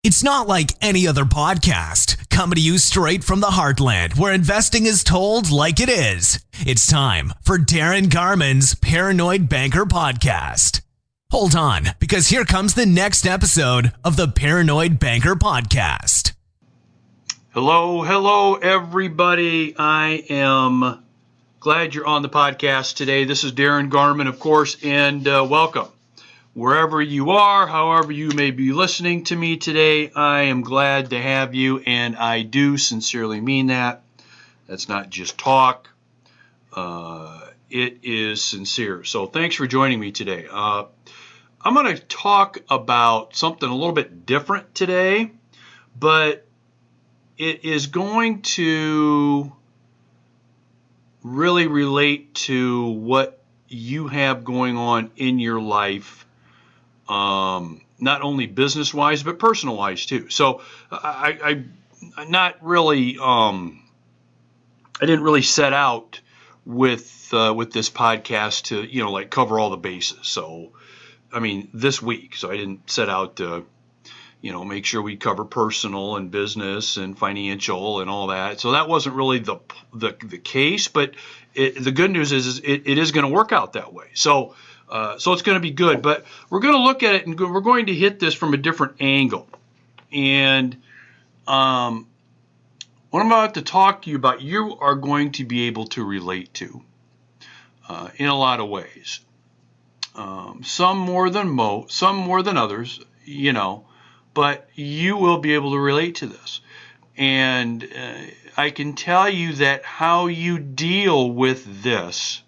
It's not like any other podcast, coming to you straight from the heartland, where investing is told like it is. It's time for Darin Garman's Paranoid Banker Podcast. Hold on, because here comes the next episode of the Paranoid Banker Podcast. Hello, everybody. I am glad you're on the podcast today. This is Darin Garman, of course, and welcome. Wherever you are, however you may be listening to me today, I am glad to have you, and I do sincerely mean that. That's not just talk. It is sincere. So thanks for joining me today. I'm going to talk about something a little bit different today, but it is going to really relate to what you have going on in your life. Not only business-wise, but personal-wise too. So I not really, I didn't really set out with this podcast to, like cover all the bases. So, I mean, this week. So I didn't set out to, make sure we cover personal and business and financial and all that. So that wasn't really the case, but the good news is it is going to work out that way. So it's going to be good, but we're going to look at it and we're going to hit this from a different angle. And what I'm about to talk to you about, you are going to be able to relate to in a lot of ways. Some more than others, but you will be able to relate to this. And I can tell you that how you deal with this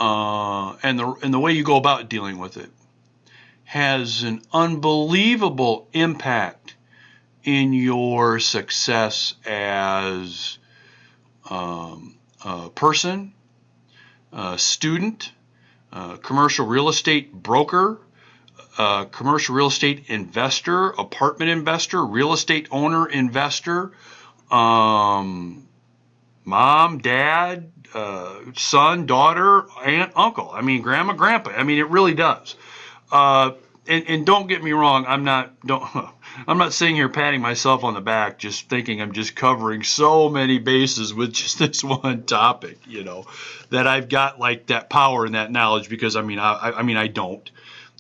and the way you go about dealing with it has an unbelievable impact in your success as a person, a student, commercial real estate broker, commercial real estate investor, apartment investor, real estate owner investor, mom, dad, son, daughter, aunt, uncle. I mean, grandma, grandpa. I mean, it really does. And don't get me wrong. I'm not sitting here patting myself on the back, just thinking I'm just covering so many bases with just this one topic, that I've got like that power and that knowledge, because I don't,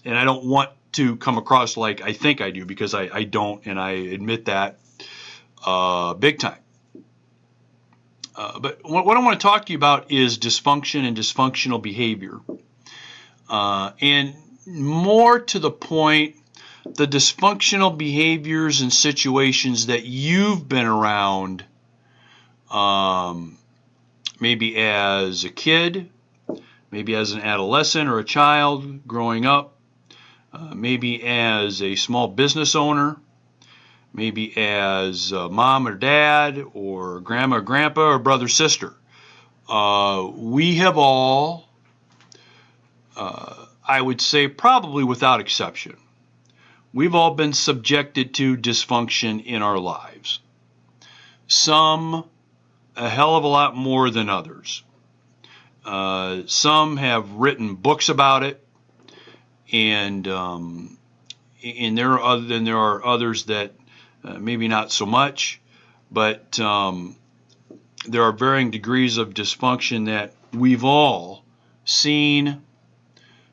and I don't want to come across like I think I do, because I don't, and I admit that big time. But what I want to talk to you about is dysfunction and dysfunctional behavior. And more to the point, the dysfunctional behaviors and situations that you've been around, maybe as a kid, maybe as an adolescent or a child growing up, maybe as a small business owner, maybe as mom or dad or grandma or grandpa or brother, sister. We have all, I would say probably without exception, we've all been subjected to dysfunction in our lives. Some a hell of a lot more than others. Some have written books about it, and there are others that maybe not so much, but there are varying degrees of dysfunction that we've all seen,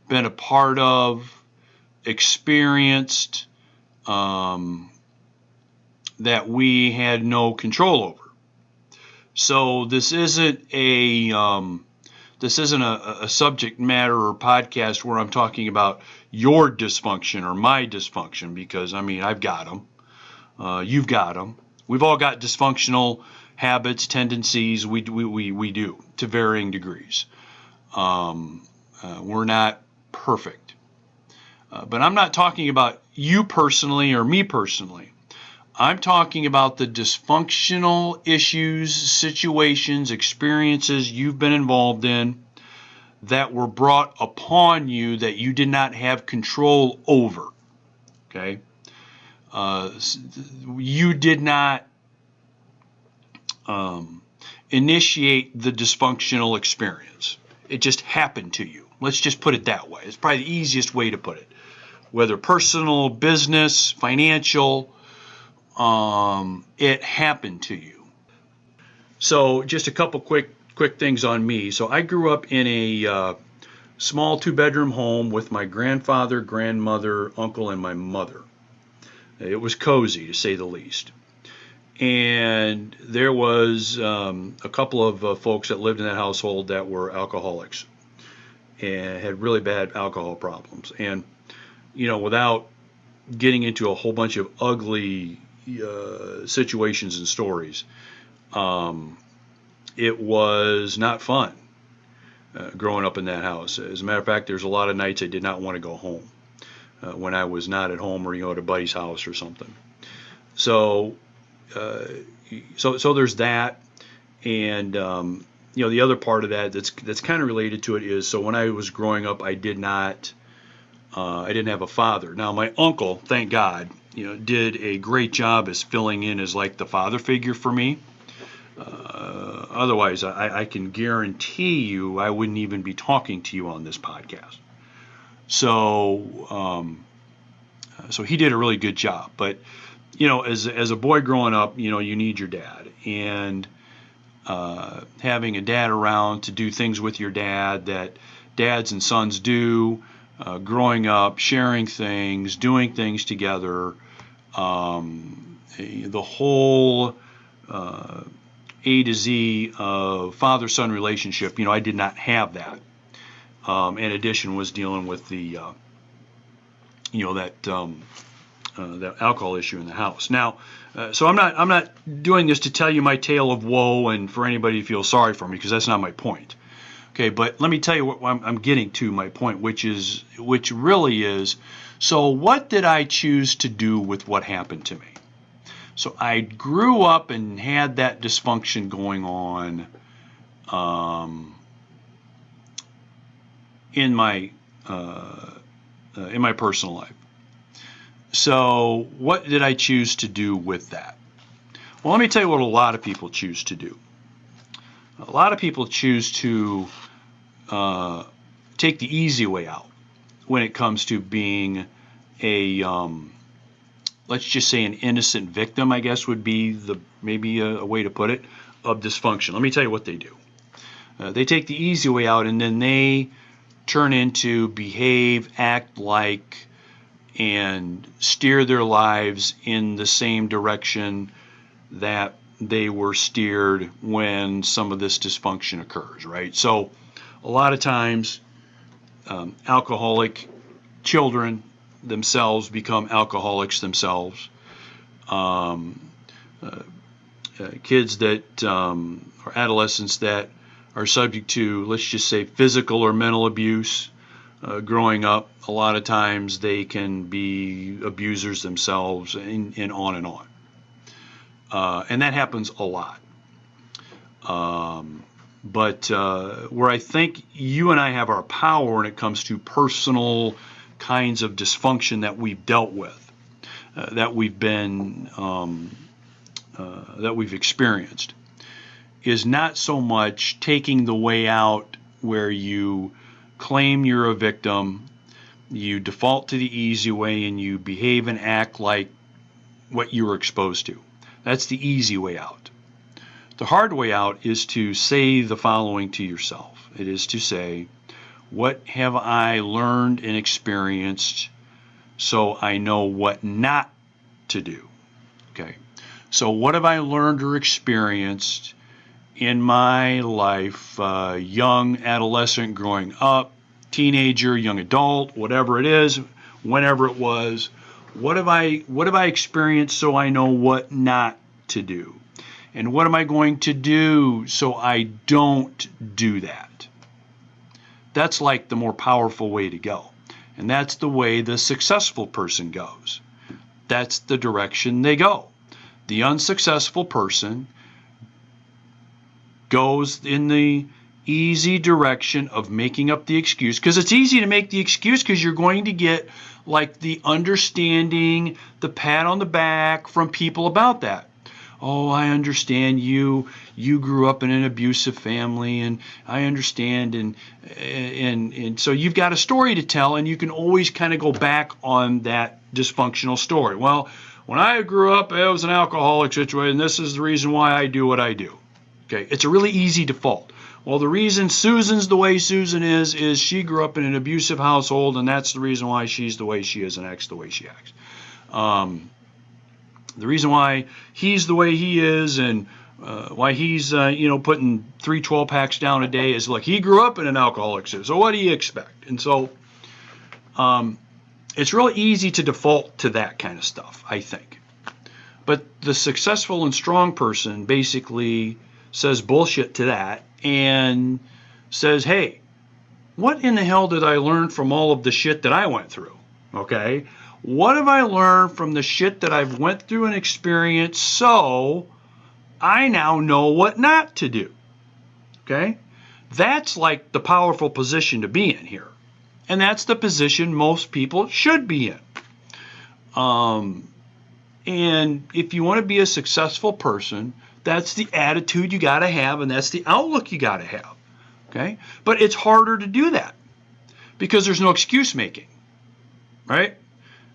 been a part of, experienced, that we had no control over. So this isn't a subject matter or podcast where I'm talking about your dysfunction or my dysfunction, because I've got them. You've got them. We've all got dysfunctional habits, tendencies. We do to varying degrees. We're not perfect. But I'm not talking about you personally or me personally. I'm talking about the dysfunctional issues, situations, experiences you've been involved in that were brought upon you that you did not have control over. Okay? You did not initiate the dysfunctional experience. It just happened to you. Let's just put it that way. It's probably the easiest way to put it. whether personal, business, financial, it happened to you. So just a couple quick things on me. So I grew up in a small 2-bedroom home with my grandfather, grandmother, uncle, and my mother. It was cozy, to say the least. And there was a couple of folks that lived in that household that were alcoholics and had really bad alcohol problems. And, without getting into a whole bunch of ugly situations and stories, it was not fun growing up in that house. As a matter of fact, there's a lot of nights I did not want to go home when I was not at home or at a buddy's house or something. So there's that, and the other part of that that's kind of related to it is, so when I was growing up, I didn't have a father. Now my uncle, thank God, did a great job as filling in as like the father figure for me. Otherwise, I can guarantee you I wouldn't even be talking to you on this podcast. So he did a really good job. But, as a boy growing up, you need your dad. And having a dad around to do things with your dad that dads and sons do, growing up, sharing things, doing things together, the whole A to Z of father-son relationship, I did not have that. In addition, was dealing with the, that alcohol issue in the house. Now, so I'm not doing this to tell you my tale of woe and for anybody to feel sorry for me, because that's not my point. Okay, but let me tell you what I'm getting to, my point, which really is, so what did I choose to do with what happened to me? So I grew up and had that dysfunction going on in my personal life. So what did I choose to do with that? Well, let me tell you what a lot of people choose to do. A lot of people choose to take the easy way out when it comes to being a let's just say an innocent victim, I guess would be maybe a way to put it, of dysfunction. Let me tell you what they do. They take the easy way out, and then they turn into, behave, act like, and steer their lives in the same direction that they were steered when some of this dysfunction occurs, right? So a lot of times alcoholic children themselves become alcoholics themselves. Kids that or adolescents that are subject to, let's just say, physical or mental abuse growing up, a lot of times they can be abusers themselves, and on and on. And that happens a lot. But where I think you and I have our power when it comes to personal kinds of dysfunction that we've dealt with, that we've been, that we've experienced, is not so much taking the way out where you claim you're a victim, you default to the easy way, and you behave and act like what you were exposed to. That's the easy way out. The hard way out is to say the following to yourself. It is to say, what have I learned and experienced so I know what not to do? Okay. So what have I learned or experienced in my life, young adolescent, growing up, teenager, young adult, whatever it is, whenever it was, what have I experienced so I know what not to do? And what am I going to do so I don't do that? That's like the more powerful way to go. And that's the way the successful person goes. That's the direction they go. The unsuccessful person goes in the easy direction of making up the excuse, because it's easy to make the excuse because you're going to get like the understanding, the pat on the back from people about that. oh, I understand you grew up in an abusive family, and I understand, and so you've got a story to tell, and you can always kind of go back on that dysfunctional story. Well, when I grew up, it was an alcoholic situation, and this is the reason why I do what I do. Okay, it's a really easy default. Well, the reason Susan's the way Susan is she grew up in an abusive household, and that's the reason why she's the way she is and acts the way she acts. The reason why he's the way he is and why he's putting 3 12-packs down a day is like he grew up in an alcoholic situation. So what do you expect? And so it's really easy to default to that kind of stuff, I think. But the successful and strong person basically says bullshit to that and says, hey, what in the hell did I learn from all of the shit that I went through? Okay? What have I learned from the shit that I've went through and experienced, so I now know what not to do? Okay? That's like the powerful position to be in here. And that's the position most people should be in. And if you want to be a successful person, that's the attitude you got to have, and that's the outlook you got to have. Okay? But it's harder to do that because there's no excuse making. Right?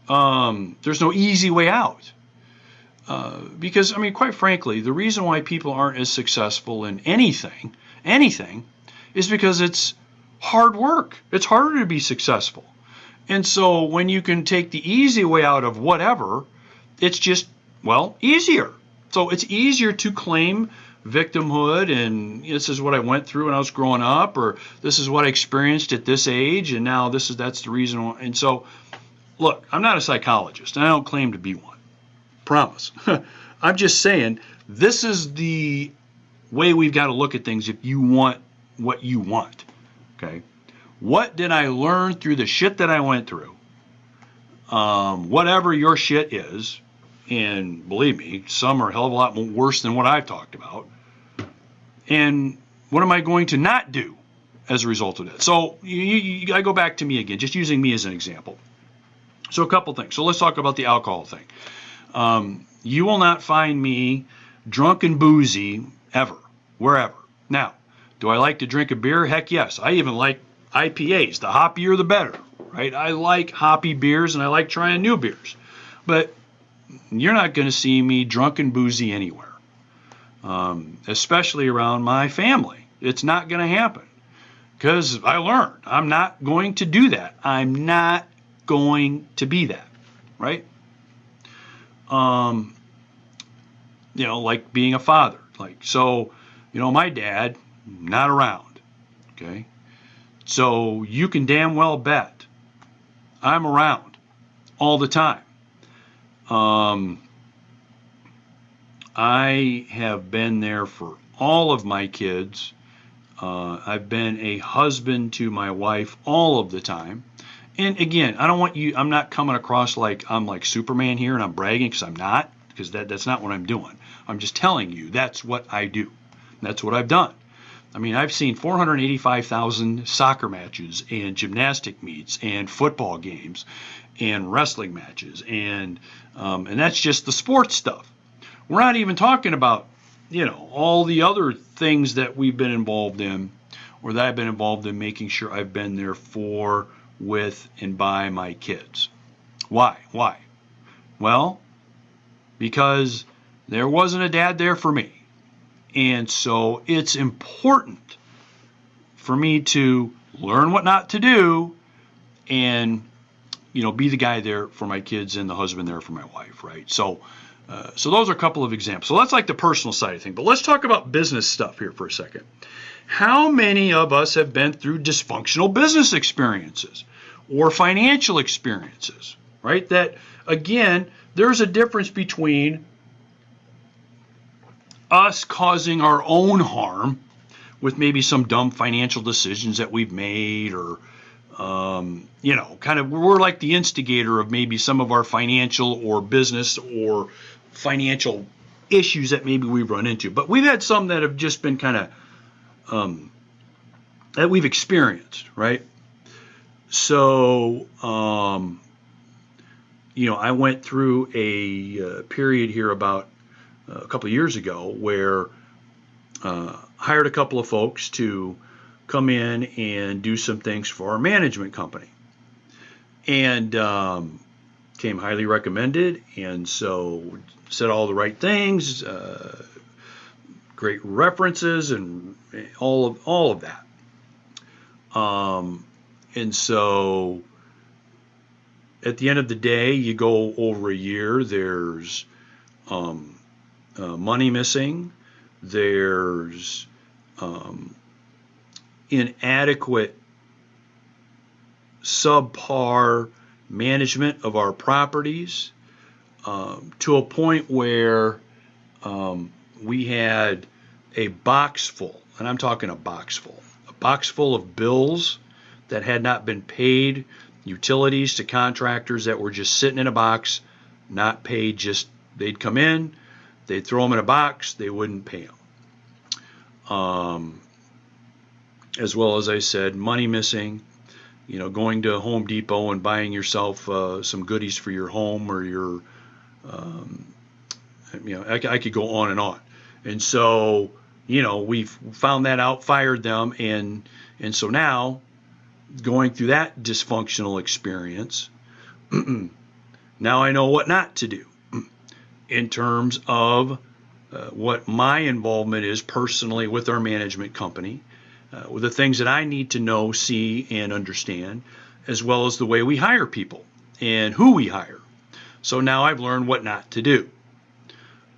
There's no easy way out. Because, I mean, quite frankly, the reason why people aren't as successful in anything, is because it's hard work. It's harder to be successful. And so when you can take the easy way out of whatever, it's just, well, easier. So it's easier to claim victimhood and this is what I went through when I was growing up, or this is what I experienced at this age, and now that's the reason why. And so, look, I'm not a psychologist, and I don't claim to be one. Promise. I'm just saying this is the way we've got to look at things if you want what you want. Okay? What did I learn through the shit that I went through? Whatever your shit is, and believe me, some are a hell of a lot worse than what I've talked about. And what am I going to not do as a result of that? So I go back to me again, just using me as an example. So a couple things. So let's talk about the alcohol thing. You will not find me drunk and boozy ever, wherever. Now, do I like to drink a beer? Heck yes. I even like IPAs. The hoppier the better, right? I like hoppy beers and I like trying new beers. But you're not going to see me drunk and boozy anywhere, especially around my family. It's not going to happen because I learned I'm not going to do that. I'm not going to be that, right? Like being a father. My dad, not around, okay? So you can damn well bet I'm around all the time. I have been there for all of my kids. I've been a husband to my wife all of the time. And again, I'm not coming across like I'm like Superman here and I'm bragging, because I'm not, because that's not what I'm doing. I'm just telling you that's what I do. That's what I've done. I mean, I've seen 485,000 soccer matches and gymnastic meets and football games and wrestling matches, and that's just the sports stuff. We're not even talking about, all the other things that we've been involved in, or that I've been involved in, making sure I've been there for, with, and by my kids. Why? Well, because there wasn't a dad there for me. And so it's important for me to learn what not to do and, be the guy there for my kids and the husband there for my wife, right? So those are a couple of examples. So that's like the personal side of things. But let's talk about business stuff here for a second. How many of us have been through dysfunctional business experiences or financial experiences, right? That, again, there's a difference between us causing our own harm with maybe some dumb financial decisions that we've made, or, we're like the instigator of maybe some of our financial or business or financial issues that maybe we've run into. But we've had some that have just been kind of, that we've experienced, right? So, I went through a period here about a couple of years ago, where hired a couple of folks to come in and do some things for our management company, and came highly recommended, and so said all the right things, great references, and all of that. And so at the end of the day, you go over a year, there's money missing, there's inadequate, subpar management of our properties, to a point where we had a box full, and I'm talking a box full of bills that had not been paid, utilities to contractors that were just sitting in a box, not paid. Just they'd come in, they'd throw them in a box, they wouldn't pay them. As well as I said, money missing, going to Home Depot and buying yourself some goodies for your home or your, I could go on and on. And so, we've found that out, fired them, and so now, going through that dysfunctional experience, now I know what not to do in terms of what my involvement is personally with our management company, with the things that I need to know, see, and understand, as well as the way we hire people and who we hire. So now I've learned what not to do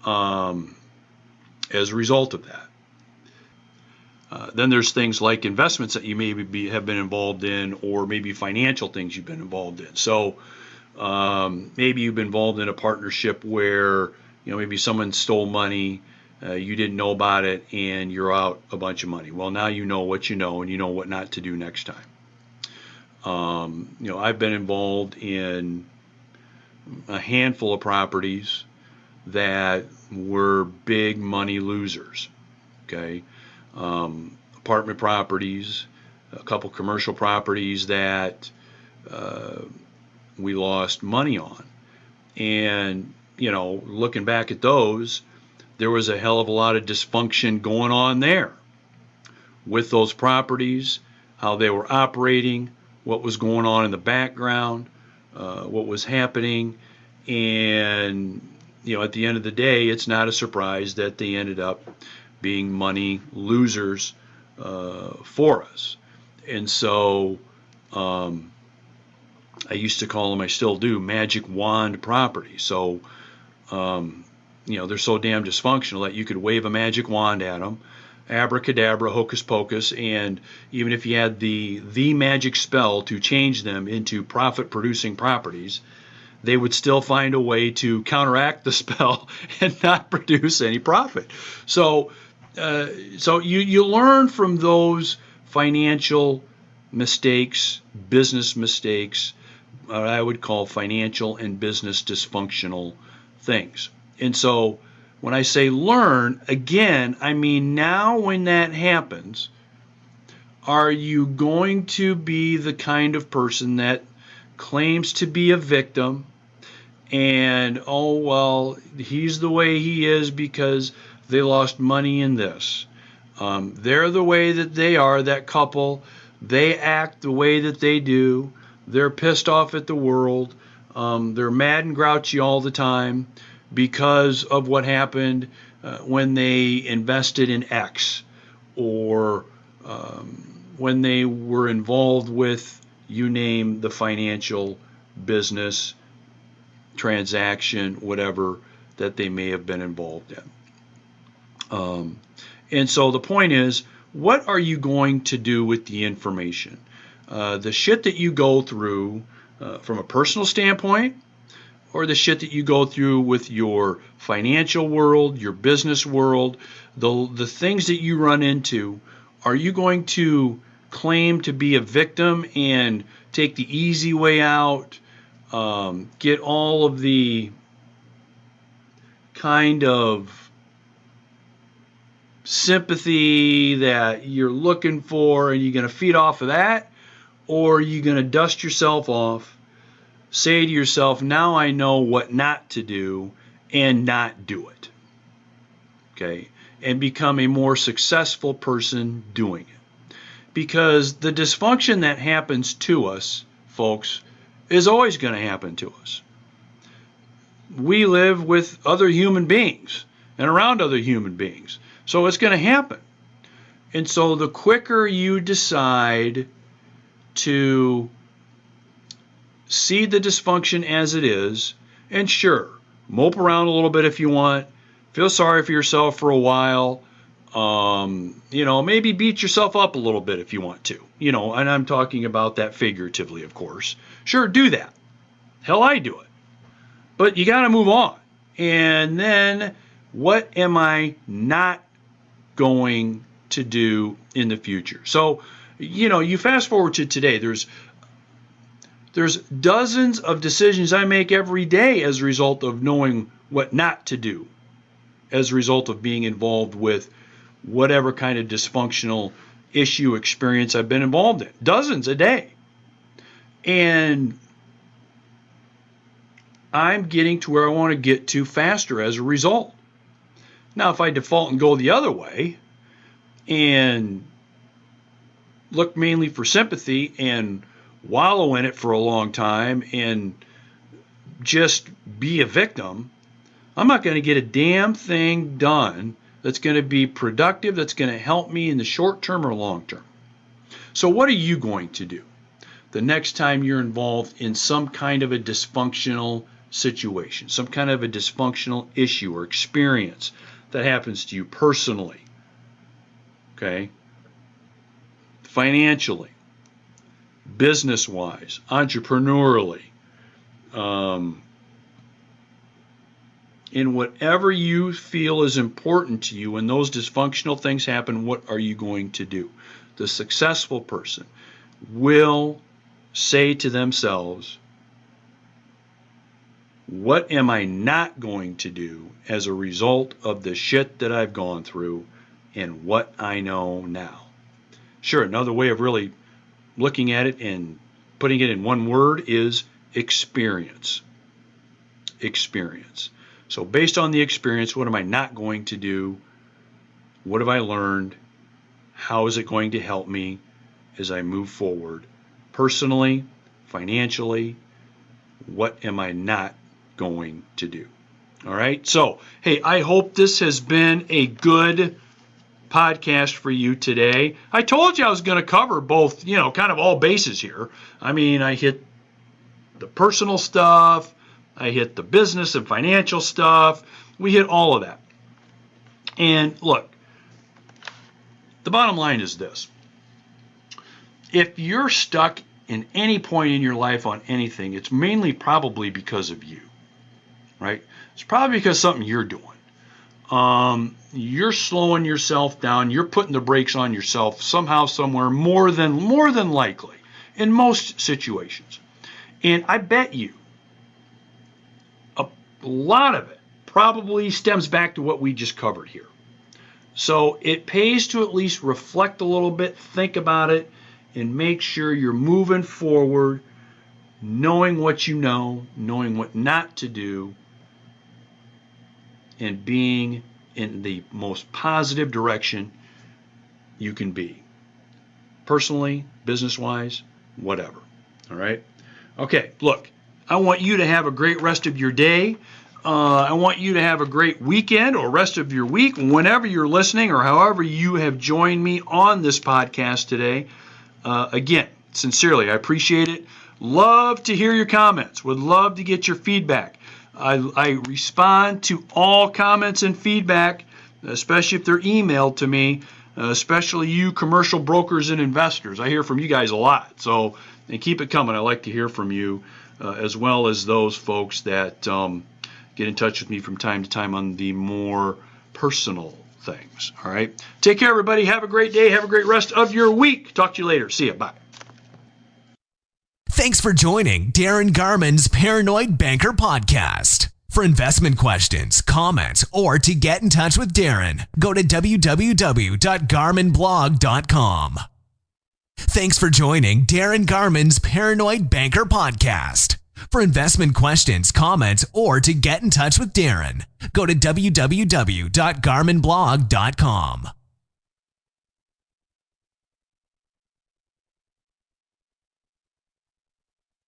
as a result of that. Then there's things like investments that you maybe have been involved in, or maybe financial things you've been involved in. So maybe you've been involved in a partnership where maybe someone stole money, you didn't know about it, and you're out a bunch of money. Well, now you know what you know, and you know what not to do next time. I've been involved in a handful of properties that were big money losers. Okay. Apartment properties, a couple commercial properties that we lost money on. And, looking back at those, there was a hell of a lot of dysfunction going on there with those properties, how they were operating, what was going on in the background, what was happening. And, at the end of the day, it's not a surprise that they ended up being money losers for us. And so I used to call them, I still do, magic wand properties. So they're so damn dysfunctional that you could wave a magic wand at them, abracadabra, hocus pocus, and even if you had the magic spell to change them into profit producing properties, they would still find a way to counteract the spell and not produce any profit. So you learn from those financial mistakes, business mistakes, what I would call financial and business dysfunctional things. And so when I say learn, again, I mean now when that happens, are you going to be the kind of person that claims to be a victim and, oh, well, he's the way he is because they lost money in this. They're the way that they are, that couple. They act the way that they do. They're pissed off at the world. They're mad and grouchy all the time because of what happened when they invested in X, or when they were involved with, you name the financial business transaction, whatever that they may have been involved in. And so the point is, what are you going to do with the information? The shit that you go through from a personal standpoint, or the shit that you go through with your financial world, your business world, the things that you run into, are you going to claim to be a victim and take the easy way out, get all of the kind of sympathy that you're looking for, and you're going to feed off of that? Or are you going to dust yourself off, say to yourself, now I know what not to do, and not do it? okay, and become a more successful person doing it. Because the dysfunction that happens to us, folks, is always going to happen to us. We live with other human beings and around other human beings. So it's going to happen. And so the quicker you decide to see the dysfunction as it is, and sure, mope around a little bit if you want, feel sorry for yourself for a while, maybe beat yourself up a little bit if you want to, and I'm talking about that figuratively, of course. Sure, do that. Hell, I do it. But you got to move on. And then what am I not going to do in the future? So, you fast forward to today, there's dozens of decisions I make every day as a result of knowing what not to do, as a result of being involved with whatever kind of dysfunctional issue experience I've been involved in. Dozens a day. And I'm getting to where I want to get to faster as a result. Now, if I default and go the other way and look mainly for sympathy and wallow in it for a long time and just be a victim, I'm not going to get a damn thing done that's going to be productive, that's going to help me in the short term or long term. So what are you going to do the next time you're involved in some kind of a dysfunctional situation, some kind of a dysfunctional issue or experience that happens to you personally, okay, financially, business-wise, entrepreneurially, in whatever you feel is important to you, when those dysfunctional things happen, what are you going to do? The successful person will say to themselves, what am I not going to do as a result of the shit that I've gone through and what I know now? Sure, another way of really looking at it and putting it in one word is experience. Experience. So based on the experience, what am I not going to do? What have I learned? How is it going to help me as I move forward? Personally, financially, what am I not going to do? All right. So, hey, I hope this has been a good podcast for you today. I told you I was going to cover both, kind of all bases here. I mean, I hit the personal stuff, I hit the business and financial stuff. We hit all of that. And look, the bottom line is this. If you're stuck in any point in your life on anything, it's mainly probably because of you, right? It's probably because something you're doing. You're slowing yourself down. You're putting the brakes on yourself somehow, somewhere, more than likely in most situations. And I bet you a lot of it probably stems back to what we just covered here. So it pays to at least reflect a little bit, think about it, and make sure you're moving forward, knowing what you know, knowing what not to do, and being in the most positive direction you can be. Personally, business-wise, whatever. All right? Okay, look, I want you to have a great rest of your day. I want you to have a great weekend or rest of your week, whenever you're listening or however you have joined me on this podcast today. Again, sincerely, I appreciate it. Love to hear your comments. Would love to get your feedback. I respond to all comments and feedback, especially if they're emailed to me, especially you commercial brokers and investors. I hear from you guys a lot, so and keep it coming. I like to hear from you, as well as those folks that get in touch with me from time to time on the more personal things. All right. Take care, everybody. Have a great day. Have a great rest of your week. Talk to you later. See ya. Bye. Thanks for joining Darin Garman's Paranoid Banker Podcast. For investment questions, comments, or to get in touch with Darin, go to www.garmanblog.com. Thanks for joining Darin Garman's Paranoid Banker Podcast. For investment questions, comments, or to get in touch with Darin, go to www.garmanblog.com.